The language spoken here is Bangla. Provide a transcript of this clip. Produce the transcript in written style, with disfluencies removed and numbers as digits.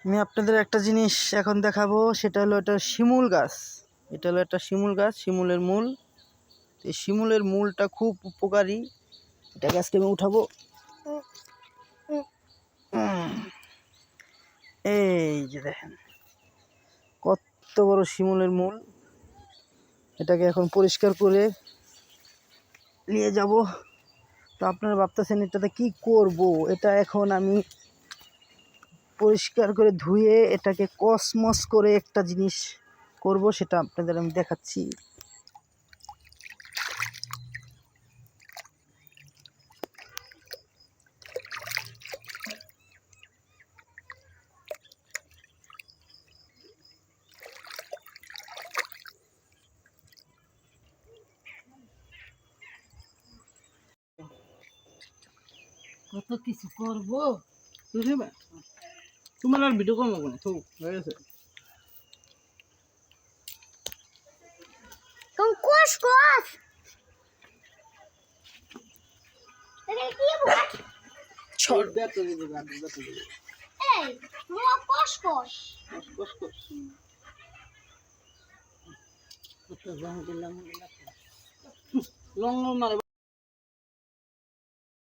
আমি আপনাদের একটা জিনিস এখন দেখাবো, সেটা হলো এটা শিমুল গাছ। এটা হলো একটা শিমুল গাছ, শিমুলের মূল। এই শিমুলের মূলটা খুব উপকারী। এটা গাছকে আমি উঠাবো। এই যে দেখেন কত বড় শিমুলের মূল। এটাকে এখন পরিষ্কার করে নিয়ে যাব। তো আপনারা ভাবতেছেন এটাতে কি করব। এটা এখন আমি পরিষ্কার করে ধুয়ে এটাকে কসমস করে একটা জিনিস করব, সেটা আপনাদের আমি দেখাচ্ছি। কত কিছু করবো বুঝবে। তোমার আর ভিডিও করবো না তো হয়ে গেছে। কোষ কোষ ছড় বেতো দিবে বেতো দিবে। এই কোষ কোষ কোষ কোষ কত জং দিলাম লং লং মারে।